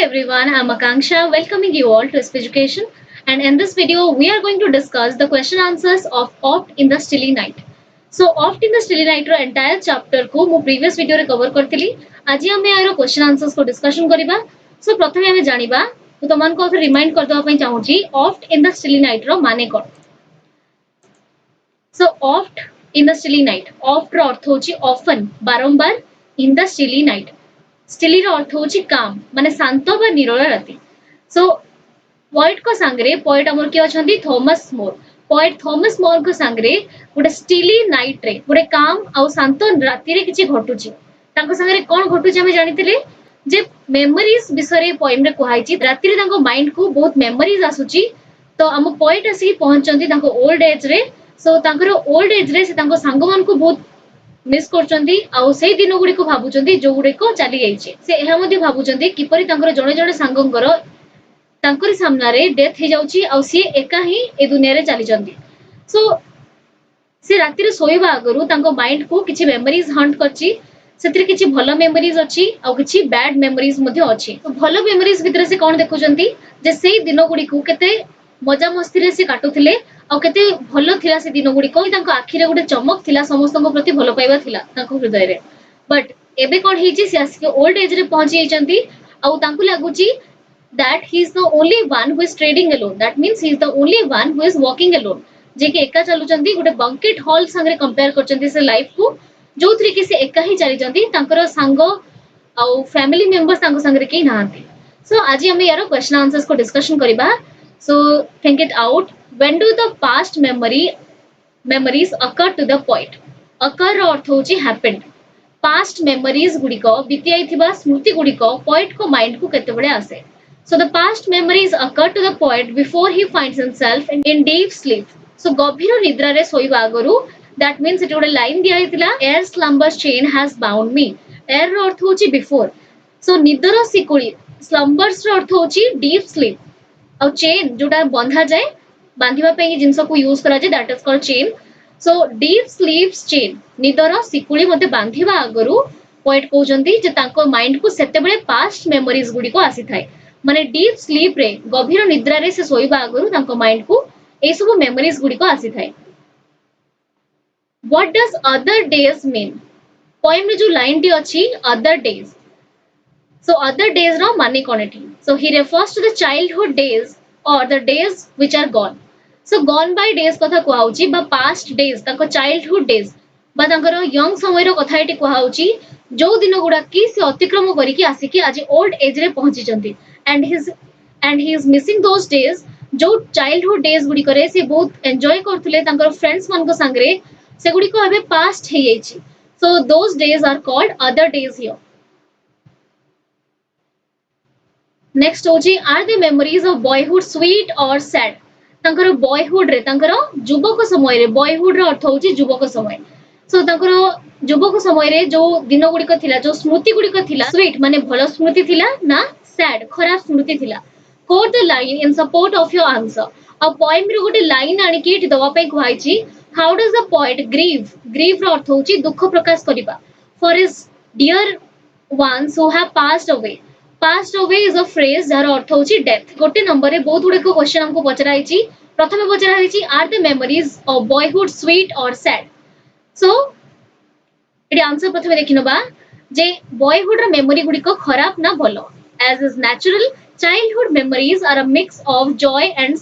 everyone, I'm Akanksha welcoming you all to SP Education, and in this video we are going to discuss the question answers of Oft in the Stilly Night. So Oft in the Stilly Night row entire chapter को मु previous video रे cover करथिली. आज हम यार question answers को discussion करिबा. So प्रथमे हम जानिबा तो तमन को फिर remind कर दवा पई चाहूची Oft in the Stilly Night रो माने कोन. So oft in the Stilly Night, oft रो अर्थ होची often बारंबार in the Stilly Night. Stilly रो अर्थ होची काम माने शांत बा निरोला राती. सो पोएट को सांगरे पोएट हमर के अछंती Thomas Moore. Poet Thomas Moore को सांगरे गोटे स्टिली नाइट रे गोटे काम आ शांत राती रे किछि घटुची. तांको सांगरे कोन घटुची हम जानितिले जे मेमोरीज विषय पोएम रे कहैची राती रे तांको माइंड को बहुत मेमोरीज आसुची. तो हम पोएट आसी पहुंचंती तांको ओल्ड एज रे. सो तांको ओल्ड एज रे से तांको सांगमान को बहुत मिस करचंती आउ सेही दिन गुडी को भाबुचंती जो गुडी को चली जाईचे. से एहा मध्ये भाबुचंती किपरि तांकर जणे जणे सांगंकर तांकरी सामना रे डेथ हे जाउची आउ सी एका ही ए दुनिया रे चली जंती. सो से राती रे सोइबा आगरु तांको माइंड को किछि मेमोरीज हंट करची. सेतिर किछि भलो मेमोरीज अछि आउ किछि बैड मेमोरीज मध्ये अछि. तो भलो मेमोरीज भितर से कोन देखुचंती जे सेही दिन गुडी को केते मजा मस्ती रे से काटुथिले आ केते भलो थिला से दिन गुडी को तांको आखि रे गुटे चमक थिला समस्तक प्रति भलो पाइबा थिला तांको हृदय रे. बट एबे कोन हेची से आसी ओल्ड एज रे पहुंची जाइचंती आ तांको लागुची that he is the only one who is trading alone. That means he is the only one who is walking alone. जे के एका चलुचंती गुटे बंकेट हॉल संगे कंपेयर करचंती से लाइफ को जोथरे कि से एका ही चली जंती तांकर संग आ फैमिली मेंबर्स तांको संगे के नाहंती. सो आज हम यार क्वेश्चन आंसर्स को डिस्कशन करिबा. So think it out. When do the past memories occur to the poet? Occur रो अर्थ होची happened. Past memories गुडी को बीती आइथिबा स्मृति गुडी को poet को माइंड को केते बडे आसे. So the past memories occur to the poet before he finds himself in deep sleep. So गभीर निद्रा रे सोइबा आगरु that means it गोटे लाइन दिया हितला air slumbers chain has bound me. air रो अर्थ होची before. So निदर सिकुड़ी slumbers रो अर्थ होची deep sleep. और चेन जोटा बंधा जाए बांधिबा पे जिंस को यूज करा जाए that is called chain. So deep sleeps chain निदर सिकुड़ी मते बांधिबा आगरु पोएट कहउचंती जे तांको माइंड को सेते बेले पास्ट मेमोरीज गुडी को आसी थाए. माने डीप स्लीप रे गभीर निद्रा रे से सोइबा आगरु तांको माइंड को ए सब मेमोरीज गुडी को आसी थाए. What does other days mean? Poem रे जो लाइन टी अछि other days. So other days रो माने कोन एठी. So he refers to the childhood days or the days which are gone. So gone by days कथा कहउची बा past days ताको childhood days बा तांकर young समय रो कथा एठी कहउची जो दिन गुडा की से अतिक्रम करी की आसी की आज old age रे पहुंची जंती. and he is missing those days जो childhood days गुडी करे से बहुत एन्जॉय करथले तांकर फ्रेंड्स मान को संगरे से गुडी को अबे past हे जाईची. So those days are called other days here. Next होची are the memories of boyhood sweet और सैड. तांकर बॉयहुड रे तांकर युवक समय रे बॉयहुड रो अर्थ होची युवक समय. सो तांकर युवक समय रे जो दिन गुडी को थिला जो स्मृति गुडी को थिला स्वीट माने भलो स्मृति थिला ना सैड खराब स्मृति थिला. Quote the line in support of your answer. आ पोएम रे गोटे लाइन आनी के दवा पे कहैची how does the poet grieve रो अर्थ होची दुख प्रकाश करिबा for his dear ones who have passed away. Passed away is a phrase जार अर्थ होची death. गोटे नंबर रे बहुत गुडे को क्वेश्चन हमको पचराइची. प्रथमे पचराइची are the memories of boyhood sweet और सैड. सो एडी आंसर प्रथमे देखिनबा जे बॉयहुड रे मेमोरी गुडी को खराब ना भलो. as is natural childhood memories are a mix of joy and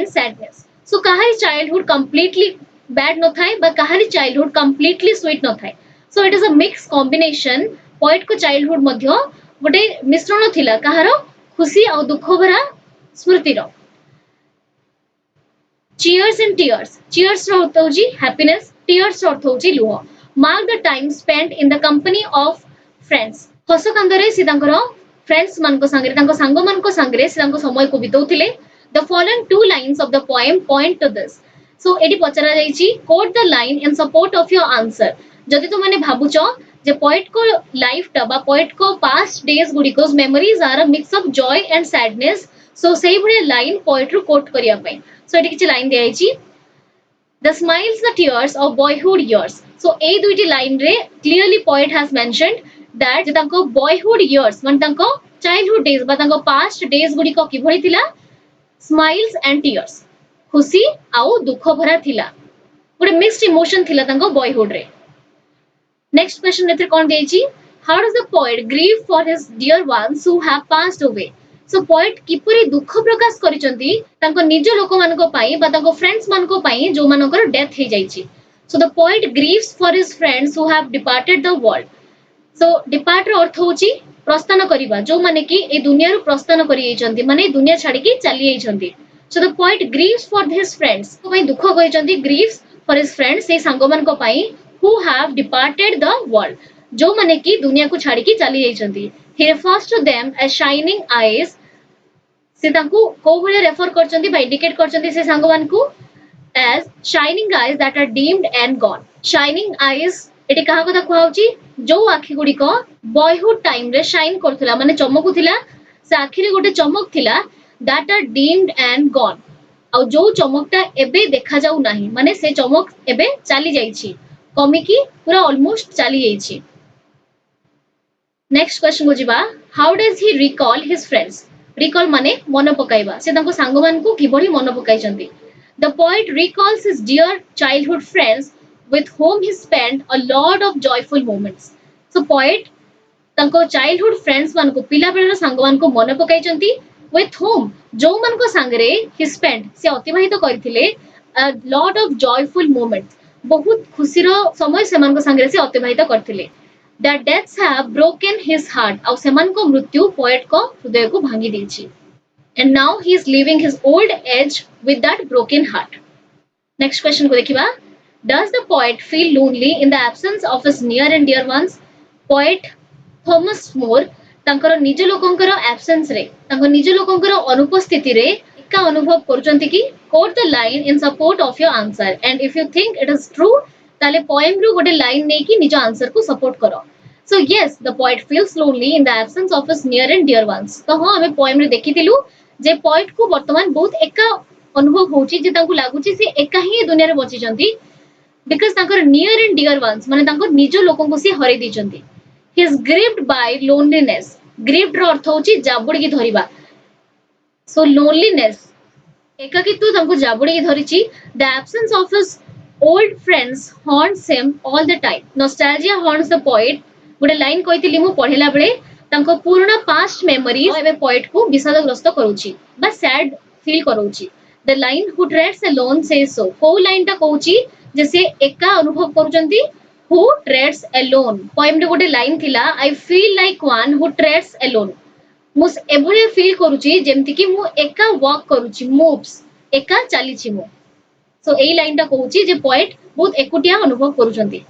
sadness. So कहारी childhood completely bad न थाए बा कहारी childhood completely sweet न थाए. So it is a mixed combination. Poet को चाइल्डहुड मध्य गोटे मिश्रण थिला कहारो खुशी और दुख भरा स्मृति रो. Cheers and tears. चीयर्स रो अर्थ होची हैप्पीनेस. टीयर्स रो अर्थ होची लुह. Mark the time spent in the company of friends. हस कांदरे से तांकर फ्रेंड्स मान को संगे तांको संग मान को संगे से तांको समय को बितौथिले. The following two lines of the poem point to this. So एडी पचरा जाईची quote the line in support of your answer. जदि तो माने भाबुचो जे पोएट को लाइफ टा बा पोएट को पास्ट डेज गुडी को memories are a mix of joy and sadness. So सेही भले लाइन पोएट रो कोट करिया पई. सो एटी किछि लाइन देआइची the smiles the tears of boyhood years. So ए दुईटी लाइन रे clearly poet has mentioned that जे तांको बॉयहुड इयर्स मान तांको चाइल्डहुड डेज बा तांको पास्ट डेज गुडी को किभଳି थिला स्माइल्स एंड टीयर्स खुशी आउ दुख भरा थिला गोटे मिक्स्ड इमोशन थिला तांको बॉयहुड रे नेक्स्ट क्वेश्चन एथि कोन देछि how does the poet grieve for his dear ones who have passed away so poet किपरि दुख प्रकाश करिसंती तांको निज लोक मानको पई बा तांको फ्रेंड्स मानको पई जो मानकर डेथ हे जाइछि so the poet grieves for his friends who have departed the world so depart रो अर्थ होची प्रस्थान करिबा जो माने कि ए दुनिया रो प्रस्थान करि जाइछंती माने दुनिया छाडी के चली जाइछंती so the poet grieves for his friends को पई दुख करिसंती ग्रीव्स फॉर हिज फ्रेंड्स से सांगो मानको पई who have departed the world जो माने कि दुनिया को छाड़ी की चली जाइछंती he refers to them as shining eyes से तांको को भले रेफर करचंती बा इंडिकेट करचंती से सांगो मानकू as shining eyes that are dimmed and gone shining eyes eighty कहा कथा कहउची जो आखि गुडी को बॉयहुड टाइम रे शाइन करथला माने चमकुथिला से आखि रे गोटे चमक थिला that are dimmed and gone आ जो चमकटा एबे देखा जाउ नाही माने से चमक एबे चली जाइछि कमिकी पूरा ऑलमोस्ट चली जाइछि नेक्स्ट क्वेश्चन को जिबा how does he recall his friends recall माने मन पकाइबा से तांको सांगो मान को किबळी मन पकाइचंती the poet recalls his dear childhood friends with whom he spent a lot of joyful moments so poet तांको चाइल्डहुड फ्रेंड्स मान को पिला बेलर सांगो मान को मन पकाइचंती with whom जो मान को सांगरे he spent से अतिबाहित करथिले a lot of joyful moments बहुत खुशीर समय से मान को सांगरे से अतिबाहित करथिले their deaths have broken his heart और सेमान को मृत्यु पोएट को हृदय को भांगी देछि and now he is leaving his old age with that broken heart next question को देखिबा does the poet feel lonely in the absence of his near and dear ones poet Thomas More तांकर निज लोकंकर absence रे तांकर निज लोकंकर अनुपस्थिति रे एका अनुभव करचंती कि quote the line in support of your answer and if you think it is true ताले पोएम रो गोटे लाइन नै कि निज आंसर को सपोर्ट करो so yes the poet feels lonely in the absence of his near and dear ones तो हां हमें पोएम रे देखितिलु जे पोएट को वर्तमान बहुत एका अनुभव होची जे तांको लागुची से एका ही दुनिया रे बची जंती because तांकर near and dear ones माने तांकर निज लोकन को से हरै दिचंती he is grieved by loneliness grieved रो अर्थ होची जाबुडी की धरिबा so loneliness एकाकित्व तांको जाबुडी की धरिची the absence of his old friends haunts him all the time nostalgia haunts the poet गोटे लाइन कहितली मु पढिला बेले तांको पूर्ण पास्ट मेमोरी एबे पोएट को विषादग्रस्त करूची बा सैड फील करूची the line who treads alone says so को लाइन ता कहूची जैसे एका अनुभव करूचंती who treads alone पोएम रे गोटे लाइन थिला I feel like one who treads alone मु एभले फील करूची जेमति कि मु एका वॉक करूची मूव्स एका चालीची मु सो एई लाइन ता कहूची जे पोएट बहुत एकुटिया अनुभव करूचंती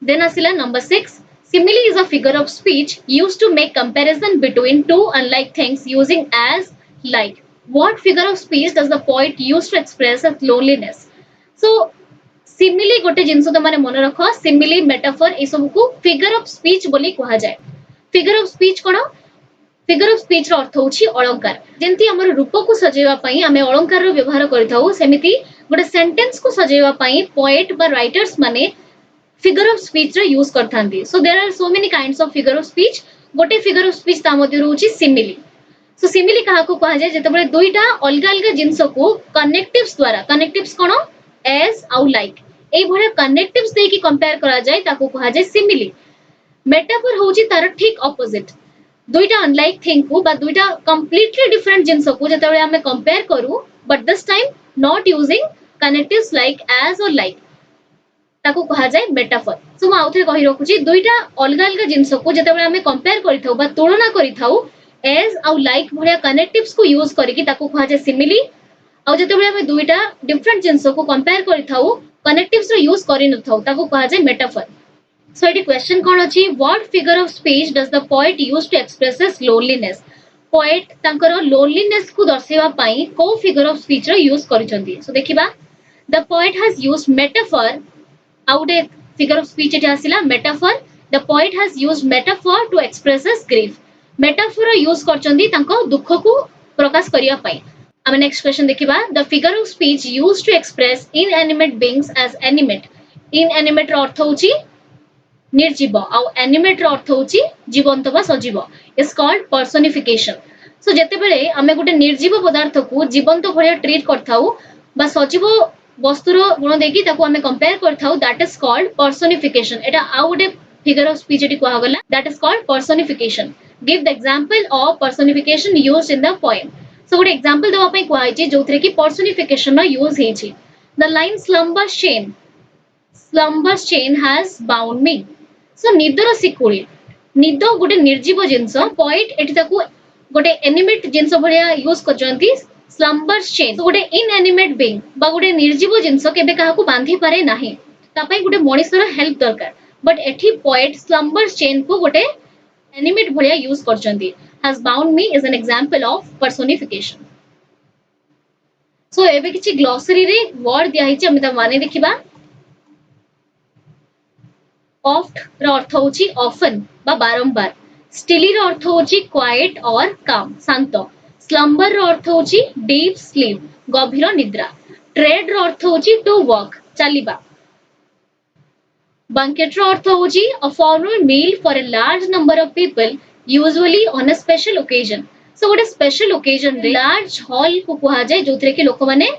then आसिला number 6 simile is a figure of speech used to make comparison between two unlike things using as like what figure of speech does the poet use to express his loneliness so simile गोटे जिंस तो माने मन रखो simile metaphor ए सब को figure of speech बोली कहा जाए फिगर ऑफ स्पीच कोन फिगर ऑफ स्पीच रो अर्थ होची अलंकार जेंती हमर रूप को सजेवा पई हमें अलंकार रो व्यवहार करथाउ सेमिति गोटे सेंटेंस को सजेवा पई पोएट बा राइटर्स माने फिगर ऑफ स्पीच रो यूज करथांती so there are so many kinds of figure of speech गोटे फिगर ऑफ स्पीच ता मध्ये होची सिमिली सो सिमिली कहा को कहा जाए जेते बळे दुईटा अलगा अलगा जिंस को कनेक्टिव्स द्वारा कनेक्टिव्स कोन एज आउ लाइक ए भले कनेक्टिव्स दे की कंपेयर करा जाए ताको कहा जाए सिमिली मेटाफर होची तार ठीक ऑपोजिट दुईटा अनलाइक थिंग को बा दुईटा कंप्लीटली डिफरेंट जिंस को जते बळे हमें कंपेयर करू but this time not using connectives like as और लाइक ताको कहा जाए मेटाफर सो म आउथरे कहि रखुची दुईटा अलगा अलगा जिंस को जते बळे हमें कंपेयर करिथाउ बा तुलना करिथाउ एज आउ लाइक भले कनेक्टिव्स को यूज करके ताको कहा जाए सिमिली आ जते बळे हमें दुईटा डिफरेंट जिंस को कंपेयर करिथाउ कनेक्टिव्स रो यूज करि नथाउ ताको कहा जाए मेटाफर सो एटी क्वेश्चन कोन अछि what figure of speech does the poet use to express his loneliness poet तांकर लोनलीनेस को दर्शाइबा पई को फिगर ऑफ स्पीच रो यूज करिसंती सो देखिबा the poet has used metaphor आउटे फिगर ऑफ स्पीच एटी आसिला metaphor the poet has used metaphor to express his grief metaphor row use करचंदी तांको दुख को प्रकाश करिया पई अब नेक्स्ट क्वेश्चन देखिबा the figure of speech used to express inanimate beings as animate inanimate रो अर्थ होची निर्जीव आउ एनिमेट रो अर्थ होची जीवंत बा सजीव इज कॉल्ड पर्सनिफिकेशन सो जेते बेले आमे गुटे निर्जीव पदार्थ को जीवंत भलिया ट्रीट करथाउ बा सजीव वस्तुर गुण देखि ताको आमे कंपेयर करथाउ दैट इज कॉल्ड पर्सनिफिकेशन एटा आउ गुटे फिगर ऑफ स्पीच एटी कुआ गला that is called personification give the example of personification used in the poem so गुटे एग्जांपल देवा पई कुआ आइछि जोथरे कि पर्सनिफिकेशन नो यूज हेछि the line slumber's chain has bound me so निदर सिकुड़ी निद गोटे निर्जीव जिंस पॉइंट एटी ताकू गोटे एनिमेट जिंस भलिया यूज करजंती slumber's chain so गोटे इनएनिमेट बीइंग बा गोटे निर्जीव जिंस केबे काहाकू बांधी पारे नाही ता पई गोटे मनिषर हेल्प दरकार बट एठी पॉइंट slumber's chain को गोटे एनिमेट भलिया यूज करजंती has bound me is an example of personification so एबे किछि ग्लोसरी रे वर्ड दिया हिछि हम ता माने देखिबा ऑफ्ट रो अर्थ होची ऑफन बा बारंबार स्टिली रो अर्थ होची क्वाइट और काम शांत स्लंबर रो अर्थ होची डीप स्लीप गभीर निद्रा ट्रेड रो अर्थ होची टू वॉक चलिबा banquet रो अर्थ होची a formal meal for a large number of people usually on a special occasion so गोटे स्पेशल ओकेजन रे लार्ज हॉल को कुहा जाय जोथरे कि लोक माने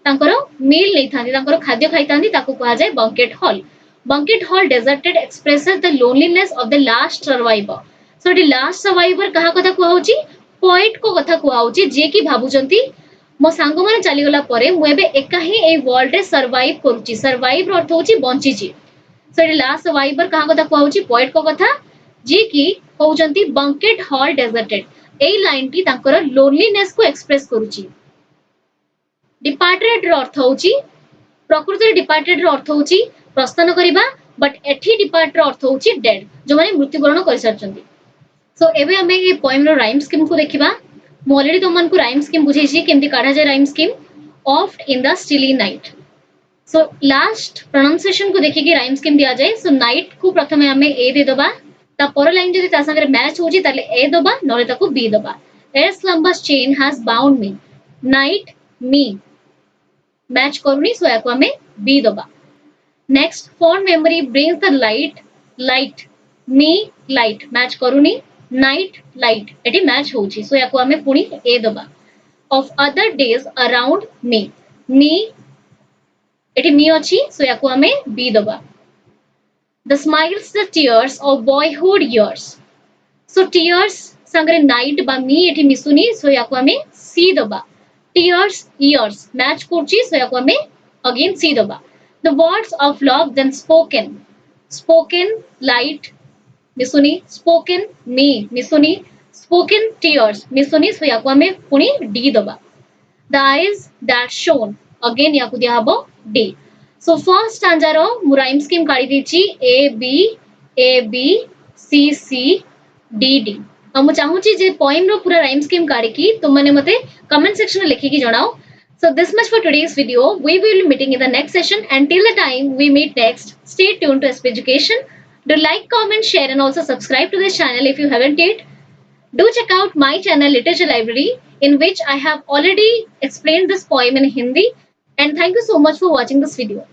तांकर मील नै थांदी तांकर खाद्य खाइ थांदी ताको कुहा जाय banquet hall banquet hall deserted expresses the loneliness of the last survivor so the last survivor कहा कथा कुहा होची पोएट को कथा कुहा होची जे कि भाबुचंती मो सांग माने चली गला परे मु एबे एका ही ए वर्ल्ड रे सर्वाइव करूची सर्वाइव रो अर्थ होची बंचीची so the last survivor कहा कथा कुहा होची पोएट को कथा जे कि कहउचंती banquet hall deserted एई लाइन टी तांकर लोनलीनेस को एक्सप्रेस करूची डिपार्टेड रो अर्थ होची प्रकृति डिपार्टेड रो अर्थ होची प्रस्थान करिबा बट एठी डिपार्ट रो अर्थ होची डेड जो माने मृत्युवरण कर सारचंती सो एबे हमें ए पोएम रो राइम स्कीम को देखिबा मु ऑलरेडी तमन को राइम स्कीम बुझेछि केमति काढा जाय rhyme scheme oft in the still night so last pronunciation को देखि कि राइम स्कीम दिया जाय सो नाइट को प्रथमे हमें ए दे दबा ता पर लाइन जदि ता संगे मैच होजी ताले ए दबा नले ताको बी दबा ए slumber's chain has bound me night मी मैच करूनी सो याको हमें बी दबा next fond memory brings the light me light match करूनी night light eighty match होची सो याको हमें पुनी ए दबा of other days around me एटी मी अछि सो याको हमें बी दबा the smiles the tears of boyhood years so tears संगरे night बा मी एटी मिसुनी सो याको हमें सी दबा tears years match करची सो याको हमें अगेन सी दबा the words of love then spoken light misuni spoken me misuni spoken tears misuni so yaku ame puni d daba the eyes that shone again yaku dia habo d so first stanza ro mu rhyme scheme kari dichi a b c c d d हम चाहूची जे poem रो पूरा rhyme scheme काढी की तुम माने मते comment section में लिखि की जणाओ so this much for today's video we will be meeting in the next session until the time we meet next stay tuned to SP Education do like comment share and also subscribe to this channel if you haven't yet do check out my channel Literature Library in which I have already explained this poem in Hindi and thank you so much for watching this video